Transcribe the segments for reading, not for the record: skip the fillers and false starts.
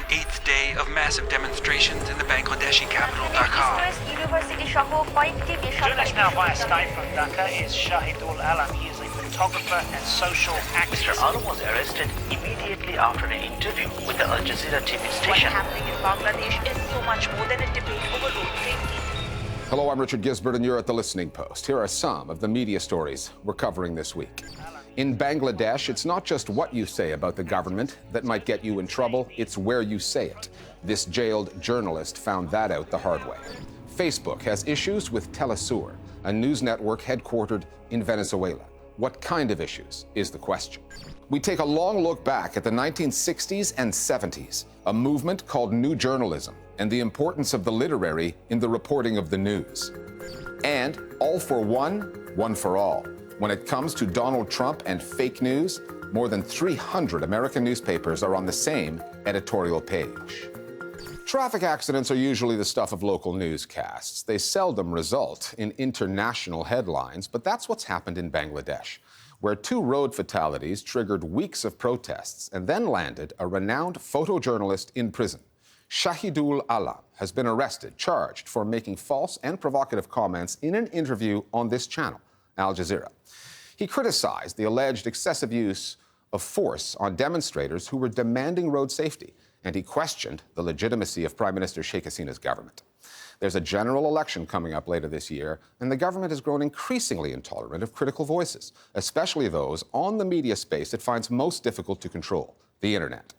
8th day of massive demonstrations in the Bangladeshi capital, Dhaka. Joining us now via Skype from Dhaka is Shahidul Alam. He is a photographer and social activist. Mr. Alam was arrested immediately after an interview with the Jazeera TV station. What's happening in Bangladesh is so much more than a debate over road safety. Hello, I'm Richard Gisbert, and you're at The Listening Post. Here are some of the media stories we're covering this week. In Bangladesh, it's not just what you say about the government that might get you in trouble, it's where you say it. This jailed journalist found that out the hard way. Facebook has issues with Telesur, a news network headquartered in Venezuela. What kind of issues is the question? We take a long look back at the 1960s and 70s, a movement called New Journalism, and the importance of the literary in the reporting of the news. And all for one, one for all. When it comes to Donald Trump and fake news, more than 300 American newspapers are on the same editorial page. Traffic accidents are usually the stuff of local newscasts. They seldom result in international headlines, but that's what's happened in Bangladesh, where 2 road fatalities triggered weeks of protests and then landed a renowned photojournalist in prison. Shahidul Alam has been arrested, charged for making false and provocative comments in an interview on this channel, Al Jazeera. He criticized the alleged excessive use of force on demonstrators who were demanding road safety, and he questioned the legitimacy of Prime Minister Sheikh Hasina's government. There's a general election coming up later this year, and the government has grown increasingly intolerant of critical voices, especially those on the media space it finds most difficult to control, the internet.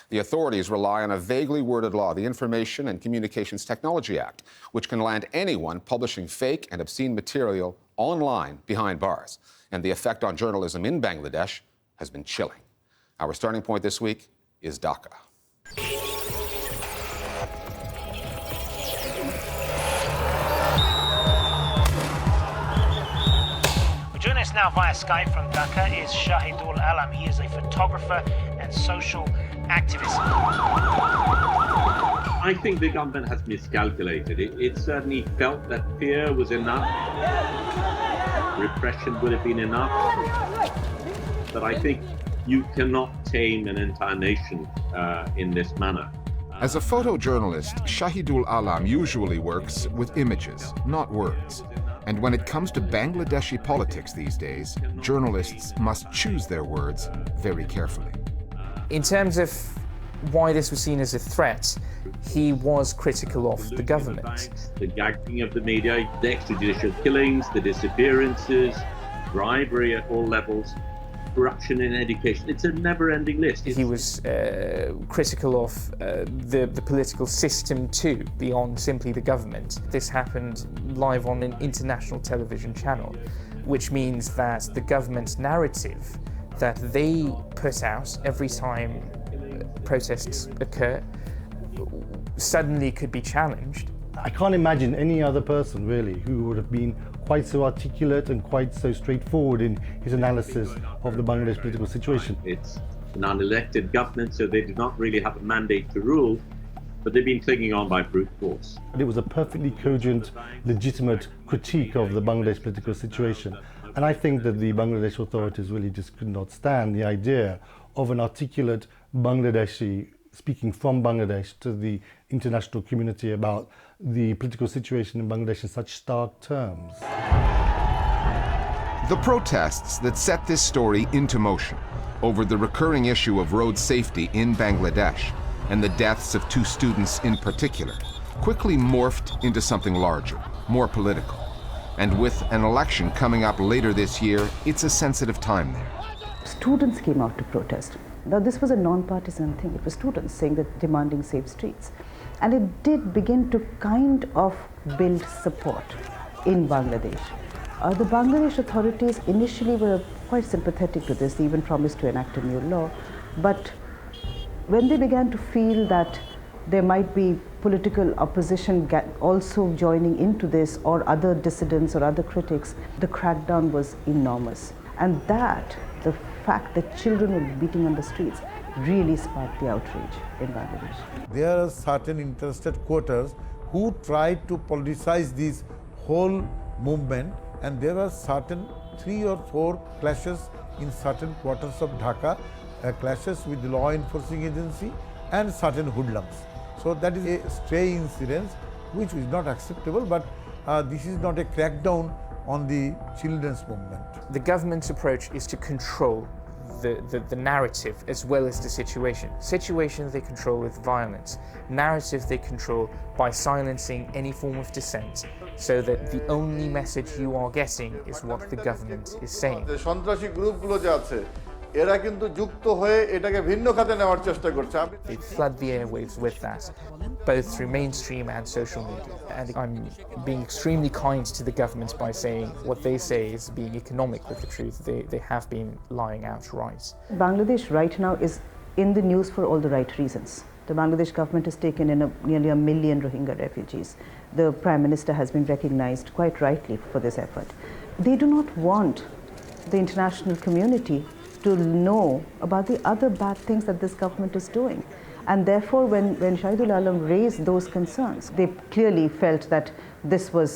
The authorities rely on a vaguely worded law, the Information and Communications Technology Act, which can land anyone publishing fake and obscene material online behind bars. And the effect on journalism in Bangladesh has been chilling. Our starting point this week is Dhaka. Joining us now via Skype from Dhaka is Shahidul Alam. He is a photographer and social activist. I think the government has miscalculated. It certainly felt that fear was enough, repression would have been enough, but I think you cannot tame an entire nation in this manner. As a photojournalist, Shahidul Alam usually works with images, not words. And when it comes to Bangladeshi politics these days, journalists must choose their words very carefully. In terms of why this was seen as a threat, he was critical of the government. The gagging of the media, the extrajudicial killings, the disappearances, bribery at all levels, corruption in education. It's a never-ending list. He was critical of the political system too, beyond simply the government. This happened live on an international television channel, which means that the government's narrative that they put out every time protests occur suddenly could be challenged. I can't imagine any other person really who would have been quite so articulate and quite so straightforward in his analysis of the Bangladesh political situation. It's an unelected government, so they do not really have a mandate to rule, but they've been clinging on by brute force. It was a perfectly cogent, legitimate critique of the Bangladesh political situation. And I think that the Bangladesh authorities really just could not stand the idea of an articulate Bangladeshi speaking from Bangladesh to the international community about the political situation in Bangladesh in such stark terms. The protests that set this story into motion over the recurring issue of road safety in Bangladesh and the deaths of 2 students in particular quickly morphed into something larger, more political. And with an election coming up later this year, it's a sensitive time there. Students came out to protest. Now, this was a non-partisan thing. It was students saying that demanding safe streets. And it did begin to kind of build support in Bangladesh. The Bangladesh authorities initially were quite sympathetic to this. They even promised to enact a new law. But when they began to feel that there might be political opposition also joining into this, or other dissidents or other critics, the crackdown was enormous. And that, the fact that children were beating on the streets, really sparked the outrage in Bangladesh. There are certain interested quarters who tried to politicize this whole movement, and there are certain 3 or 4 clashes in certain quarters of Dhaka, clashes with the law enforcing agency, and certain hoodlums. So that is a stray incidence which is not acceptable, but this is not a crackdown on the children's movement. The government's approach is to control the narrative as well as the situation. Situation they control with violence. Narrative they control by silencing any form of dissent, so that the only message you are getting is what the government is saying. সন্ত্রাসী গ্রুপগুলো যে আছে এরা কিন্তু যুক্ত হয়ে এটাকে ভিন্ন খাতে নেওয়ার চেষ্টা করছে। They flood the airwaves with that, both through mainstream and social media. And I'm being extremely kind to the government by saying what they say is being economic with the truth. They have been lying outright. Bangladesh right now is in the news for all the right reasons. The Bangladesh government has taken in nearly 1 million Rohingya refugees. The Prime Minister has been recognized quite rightly for this effort. They do not want the international community to know about the other bad things that this government is doing. And therefore, when Shahidul Alam raised those concerns, they clearly felt that this was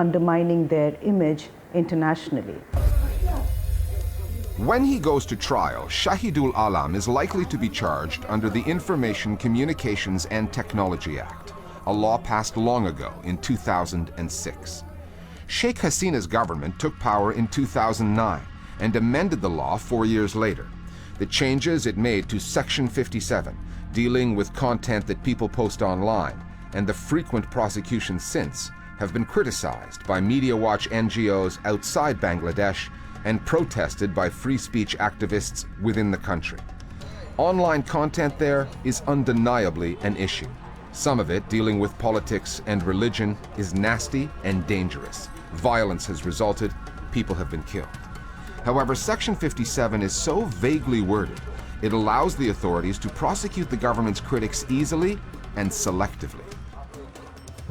undermining their image internationally. When he goes to trial, Shahidul Alam is likely to be charged under the Information, Communications and Technology Act, a law passed long ago in 2006. Sheikh Hasina's government took power in 2009 and amended the law 4 years later. The changes it made to Section 57, dealing with content that people post online, and the frequent prosecutions since, have been criticized by Media Watch NGOs outside Bangladesh and protested by free speech activists within the country. Online content there is undeniably an issue. Some of it, dealing with politics and religion, is nasty and dangerous. Violence has resulted, people have been killed. However, Section 57 is so vaguely worded, it allows the authorities to prosecute the government's critics easily and selectively.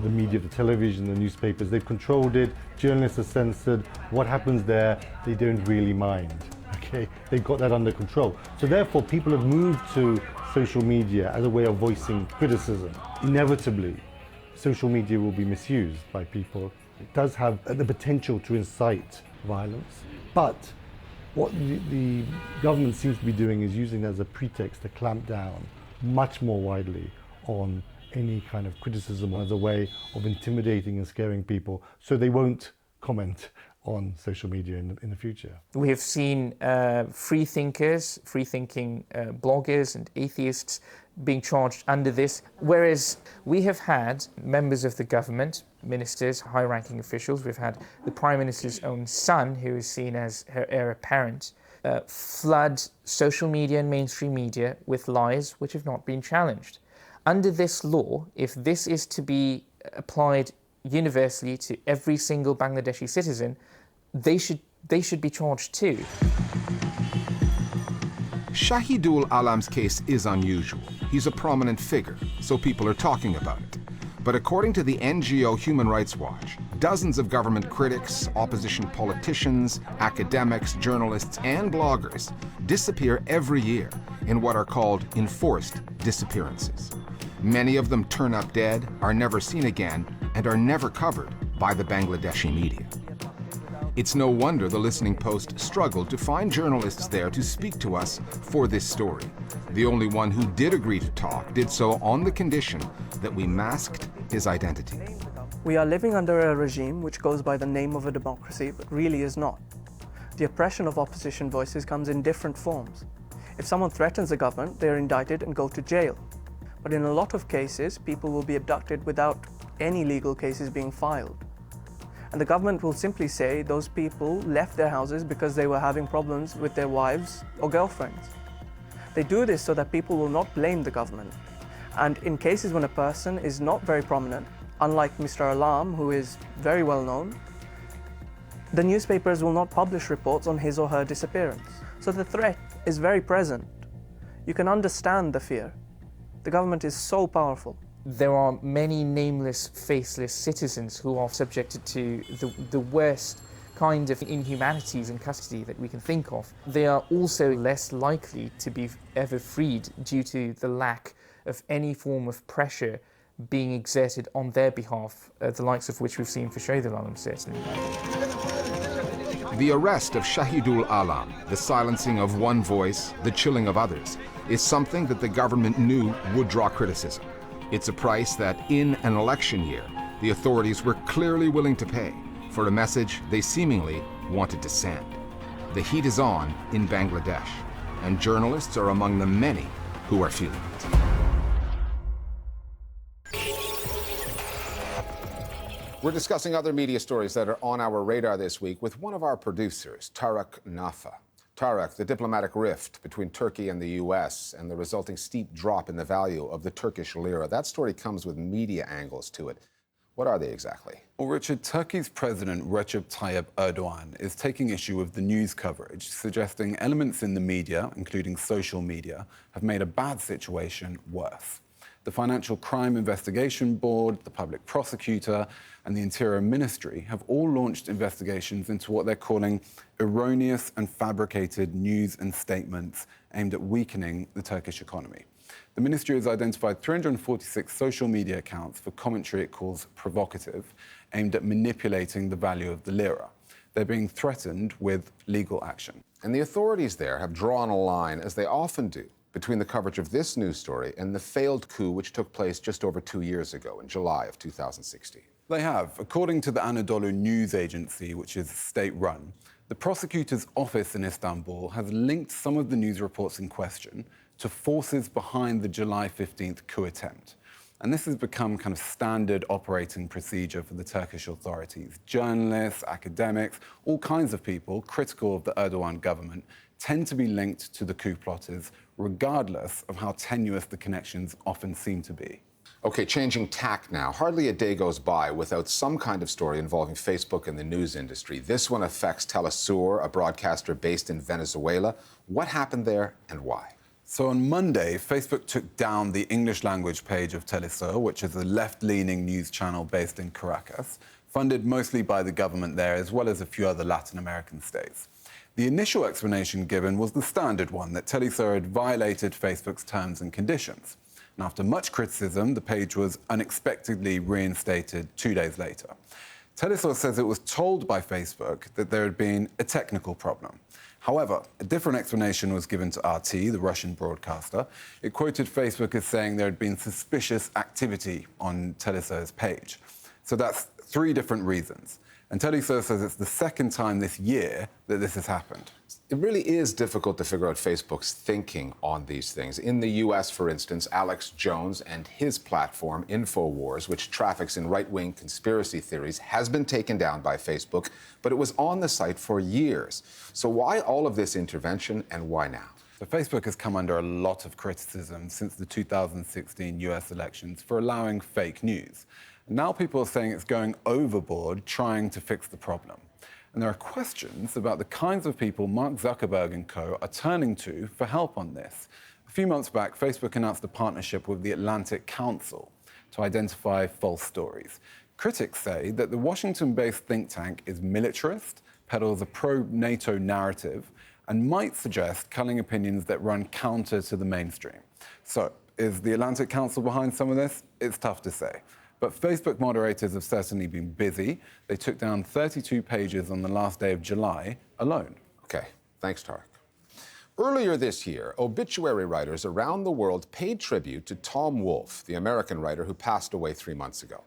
The media, the television, the newspapers, they've controlled it, journalists are censored. What happens there, they don't really mind. Okay, they've got that under control. So therefore, people have moved to social media as a way of voicing criticism. Inevitably, social media will be misused by people. It does have the potential to incite violence, but what the government seems to be doing is using it as a pretext to clamp down much more widely on any kind of criticism as a way of intimidating and scaring people, so they won't comment on social media in the future. We have seen free-thinking bloggers and atheists being charged under this, whereas we have had members of the government, ministers, high-ranking officials, we've had the Prime Minister's own son, who is seen as her heir apparent, flood social media and mainstream media with lies which have not been challenged. Under this law, if this is to be applied universally to every single Bangladeshi citizen, they should be charged too. Shahidul Alam's case is unusual. He's a prominent figure, so people are talking about it. But according to the NGO Human Rights Watch, dozens of government critics, opposition politicians, academics, journalists, and bloggers disappear every year in what are called enforced disappearances. Many of them turn up dead, are never seen again, and are never covered by the Bangladeshi media. It's no wonder the Listening Post struggled to find journalists there to speak to us for this story. The only one who did agree to talk did so on the condition that we masked his identity. We are living under a regime which goes by the name of a democracy, but really is not. The oppression of opposition voices comes in different forms. If someone threatens the government, they are indicted and go to jail. But in a lot of cases, people will be abducted without any legal cases being filed. And the government will simply say those people left their houses because they were having problems with their wives or girlfriends. They do this so that people will not blame the government. And in cases when a person is not very prominent, unlike Mr. Alam, who is very well known, the newspapers will not publish reports on his or her disappearance. So the threat is very present. You can understand the fear. The government is so powerful. There are many nameless, faceless citizens who are subjected to the worst kind of inhumanities in custody that we can think of. They are also less likely to be ever freed due to the lack of any form of pressure being exerted on their behalf, the likes of which we've seen for Shahidul Alam, certainly. The arrest of Shahidul Alam, the silencing of one voice, the chilling of others, is something that the government knew would draw criticism. It's a price that, in an election year, the authorities were clearly willing to pay for a message they seemingly wanted to send. The heat is on in Bangladesh, and journalists are among the many who are feeling it. We're discussing other media stories that are on our radar this week with one of our producers, Tarek Nafa. Tarek, the diplomatic rift between Turkey and the U.S. and the resulting steep drop in the value of the Turkish lira. That story comes with media angles to it. What are they exactly? Well, Richard, Turkey's President Recep Tayyip Erdogan is taking issue with the news coverage, suggesting elements in the media, including social media, have made a bad situation worse. The Financial Crime Investigation Board, the Public Prosecutor, and the Interior Ministry have all launched investigations into what they're calling erroneous and fabricated news and statements aimed at weakening the Turkish economy. The ministry has identified 346 social media accounts for commentary it calls provocative, aimed at manipulating the value of the lira. They're being threatened with legal action. And the authorities there have drawn a line, as they often do, between the coverage of this news story and the failed coup which took place just over 2 years ago, in July of 2016. They have. According to the Anadolu News Agency, which is state-run, the prosecutor's office in Istanbul has linked some of the news reports in question to forces behind the July 15th coup attempt. And this has become kind of standard operating procedure for the Turkish authorities. Journalists, academics, all kinds of people critical of the Erdogan government tend to be linked to the coup plotters, regardless of how tenuous the connections often seem to be. Okay, changing tack now. Hardly a day goes by without some kind of story involving Facebook and the news industry. This one affects Telesur, a broadcaster based in Venezuela. What happened there and why? So on Monday, Facebook took down the English language page of Telesur, which is a left-leaning news channel based in Caracas, funded mostly by the government there, as well as a few other Latin American states. The initial explanation given was the standard one, that Telesur had violated Facebook's terms and conditions. And after much criticism, the page was unexpectedly reinstated 2 days later. Telesur says it was told by Facebook that there had been a technical problem. However, a different explanation was given to RT, the Russian broadcaster. It quoted Facebook as saying there had been suspicious activity on Telesur's page. So that's 3 different reasons. And Telesur says it's the second time this year that this has happened. It really is difficult to figure out Facebook's thinking on these things. In the U.S., for instance, Alex Jones and his platform, InfoWars, which traffics in right-wing conspiracy theories, has been taken down by Facebook, but it was on the site for years. So why all of this intervention, and why now? So Facebook has come under a lot of criticism since the 2016 U.S. elections for allowing fake news. Now people are saying it's going overboard trying to fix the problem. And there are questions about the kinds of people Mark Zuckerberg and co. are turning to for help on this. A few months back, Facebook announced a partnership with the Atlantic Council to identify false stories. Critics say that the Washington-based think tank is militarist, peddles a pro-NATO narrative, and might suggest culling opinions that run counter to the mainstream. So, is the Atlantic Council behind some of this? It's tough to say. But Facebook moderators have certainly been busy. They took down 32 pages on the last day of July alone. Okay, thanks, Tarek. Earlier this year, obituary writers around the world paid tribute to Tom Wolfe, the American writer who passed away 3 months ago.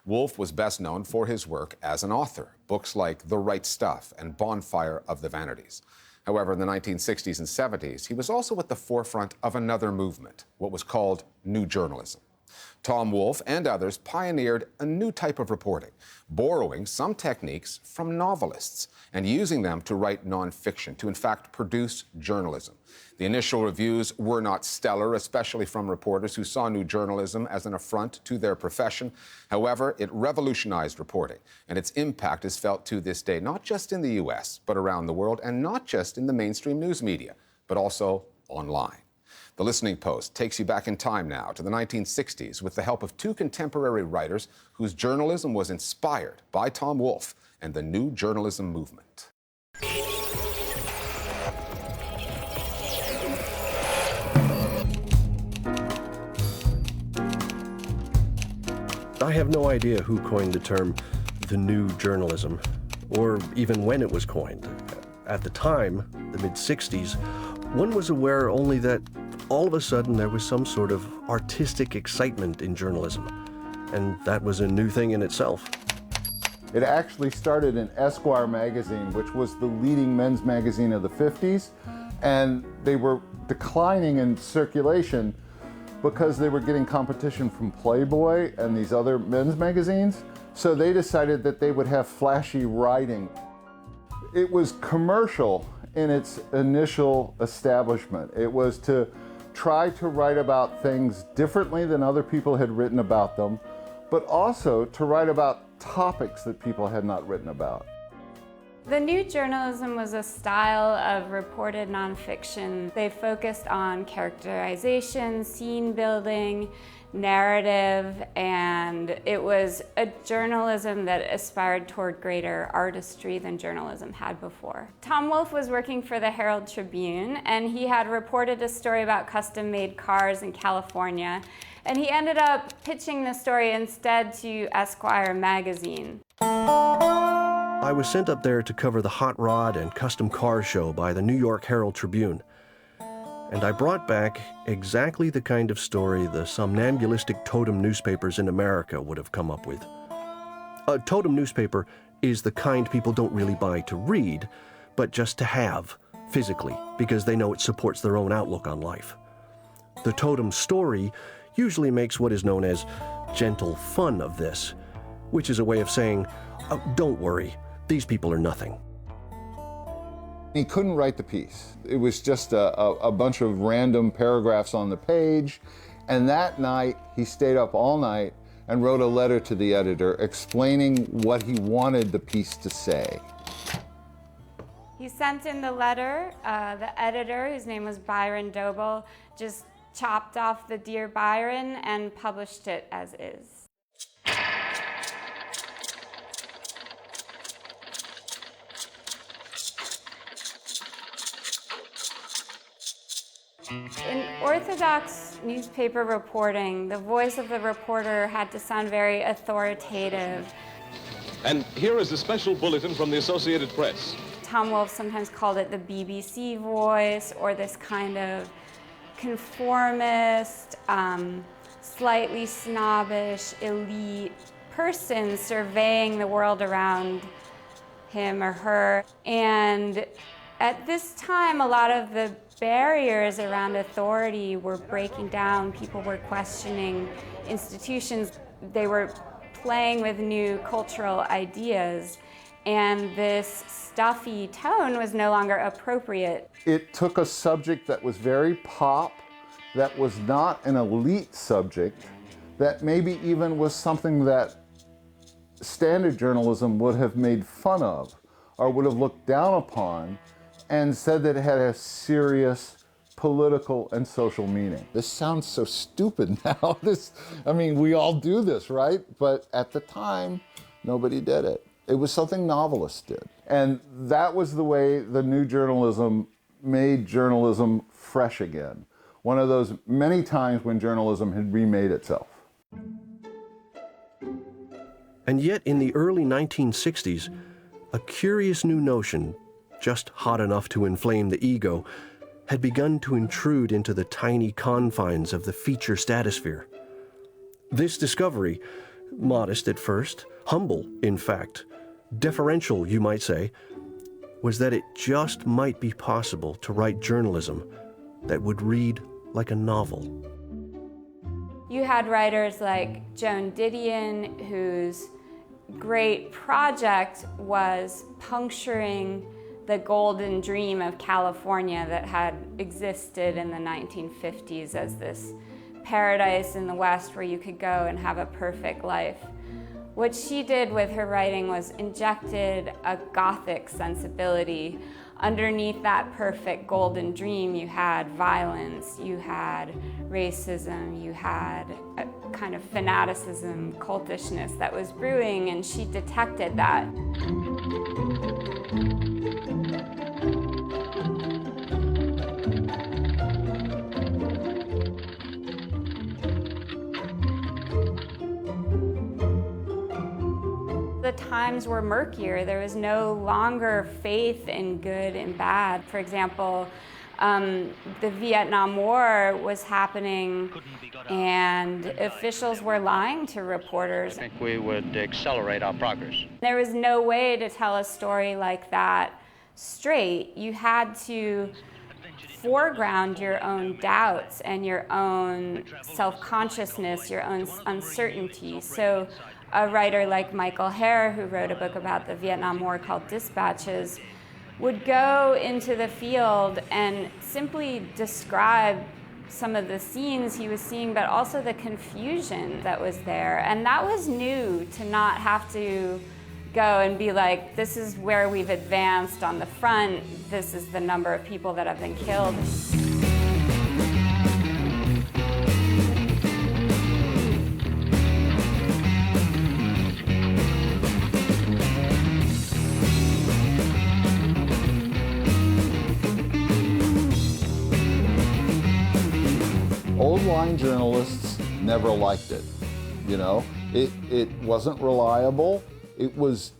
Wolfe was best known for his work as an author, books like The Right Stuff and Bonfire of the Vanities. However, in the 1960s and 70s, he was also at the forefront of another movement, what was called New Journalism. Tom Wolfe and others pioneered a new type of reporting, borrowing some techniques from novelists and using them to write nonfiction, to in fact produce journalism. The initial reviews were not stellar, especially from reporters who saw new journalism as an affront to their profession. However, it revolutionized reporting, and its impact is felt to this day, not just in the U.S., but around the world, and not just in the mainstream news media, but also online. The Listening Post takes you back in time now to the 1960s with the help of 2 contemporary writers whose journalism was inspired by Tom Wolfe and the New Journalism movement. I have no idea who coined the term the new journalism. or even when it was coined. At the time, the mid-60s, one was aware only that all of a sudden there was some sort of artistic excitement in journalism, and that was a new thing in itself. It actually started in Esquire magazine, which was the leading men's magazine of the 50s, and they were declining in circulation because they were getting competition from Playboy and these other men's magazines. So they decided that they would have flashy writing. It was commercial in its initial establishment. It was to try to write about things differently than other people had written about them, but also to write about topics that people had not written about. The new journalism was a style of reported nonfiction. They focused on characterization, scene building, narrative, and it was a journalism that aspired toward greater artistry than journalism had before. Tom Wolfe was working for the Herald Tribune, and he had reported a story about custom-made cars in California, and he ended up pitching the story instead to Esquire magazine. I was sent up there to cover the hot rod and custom car show by the New York Herald Tribune. And I brought back exactly the kind of story the somnambulistic totem newspapers in America would have come up with. A totem newspaper is the kind people don't really buy to read, but just to have, physically, because they know it supports their own outlook on life. The totem story usually makes what is known as gentle fun of this, which is a way of saying, oh, don't worry, these people are nothing. He couldn't write the piece. It was just a bunch of random paragraphs on the page, and that night he stayed up all night and wrote a letter to the editor explaining what he wanted the piece to say. He sent in the letter. The editor, whose name was Byron Doble, just chopped off the Dear Byron and published it as is. In orthodox newspaper reporting, the voice of the reporter had to sound very authoritative. And here is a special bulletin from the Associated Press. Tom Wolfe sometimes called it the BBC voice, or this kind of conformist, slightly snobbish, elite person surveying the world around him or her. And at this time, a lot of the barriers around authority were breaking down. People were questioning institutions. They were playing with new cultural ideas, and this stuffy tone was no longer appropriate. It took a subject that was very pop, that was not an elite subject, that maybe even was something that standard journalism would have made fun of or would have looked down upon, and said that it had a serious political and social meaning. This sounds so stupid now. I mean, we all do this, right? But at the time, nobody did it. It was something novelists did. And that was the way the new journalism made journalism fresh again. One of those many times when journalism had remade itself. And yet, in the early 1960s, a curious new notion, just hot enough to inflame the ego, had begun to intrude into the tiny confines of the feature stratosphere. This discovery, modest at first, humble in fact, deferential you might say, was that it just might be possible to write journalism that would read like a novel. You had writers like Joan Didion, whose great project was puncturing the golden dream of California that had existed in the 1950s as this paradise in the West where you could go and have a perfect life. What she did with her writing was injected a Gothic sensibility. Underneath that perfect golden dream, you had violence, you had racism, you had a kind of fanaticism, cultishness that was brewing, and she detected that. the times were murkier. There was no longer faith in good and bad. For example, the Vietnam War was happening and officials were lying to reporters. I think we would accelerate our progress. There was no way to tell a story like that straight. You had to foreground your own doubts and your own self-consciousness, your own uncertainty. So a writer like Michael Hare, who wrote a book about the Vietnam War called Dispatches, would go into the field and simply describe some of the scenes he was seeing, but also the confusion that was there. And that was new, to not have to go and be like, this is where we've advanced on the front, this is the number of people that have been killed. Old line journalists never liked it. You know, it wasn't reliable. It was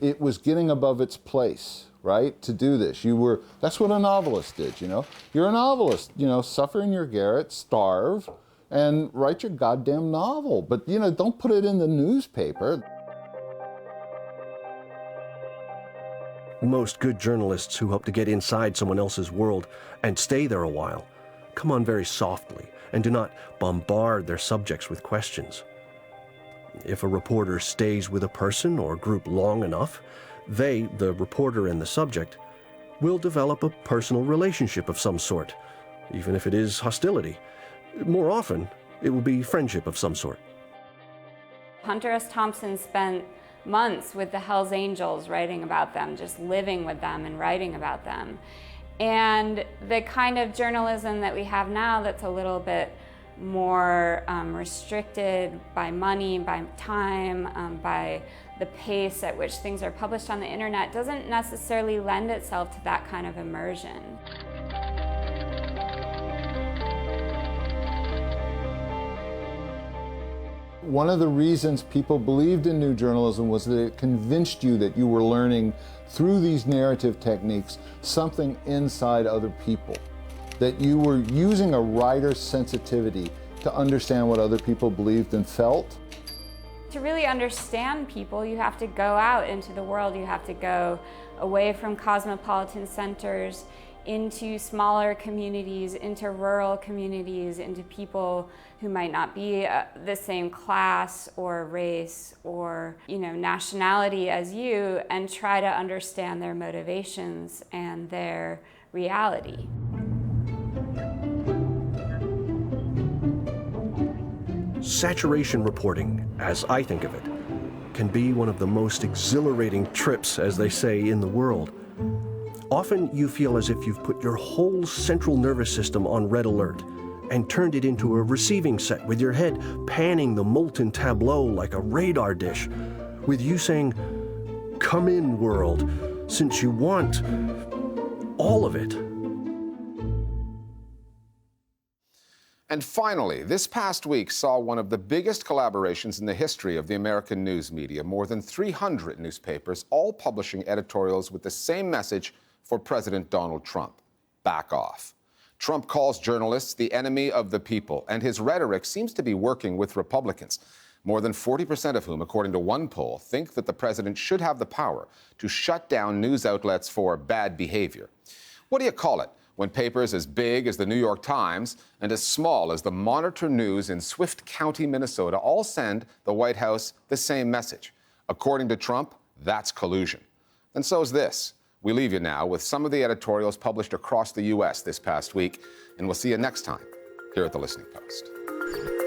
getting above its place, right? To do this. That's what a novelist did, you know? You're a novelist, you know, suffer in your garret, starve, and write your goddamn novel. But, you know, don't put it in the newspaper. Most good journalists who hope to get inside someone else's world and stay there a while come on very softly and do not bombard their subjects with questions. If a reporter stays with a person or group long enough, they, the reporter and the subject, will develop a personal relationship of some sort, even if it is hostility. More often, it will be friendship of some sort. Hunter S. Thompson spent months with the Hells Angels writing about them, just living with them and writing about them. And the kind of journalism that we have now that's a little bit more restricted by money, by time, by the pace at which things are published on the internet doesn't necessarily lend itself to that kind of immersion. One of the reasons people believed in new journalism was that it convinced you that you were learning through these narrative techniques something inside other people, that you were using a writer's sensitivity to understand what other people believed and felt. To really understand people, you have to go out into the world. You have to go away from cosmopolitan centers into smaller communities, into rural communities, into people who might not be the same class or race or, you know, nationality as you, and try to understand their motivations and their reality. Saturation reporting, as I think of it, can be one of the most exhilarating trips, as they say, in the world. Often you feel as if you've put your whole central nervous system on red alert and turned it into a receiving set with your head panning the molten tableau like a radar dish, with you saying, "Come in, world, since you want all of it." And finally, this past week saw one of the biggest collaborations in the history of the American news media. More than 300 newspapers, all publishing editorials with the same message for President Donald Trump: back off. Trump calls journalists the enemy of the people, and his rhetoric seems to be working with Republicans, more than 40% of whom, according to one poll, think that the president should have the power to shut down news outlets for bad behavior. What do you call it when papers as big as the New York Times and as small as the Monitor News in Swift County, Minnesota, all send the White House the same message? According to Trump, that's collusion. And so is this. We leave you now with some of the editorials published across the U.S. this past week, and we'll see you next time here at The Listening Post.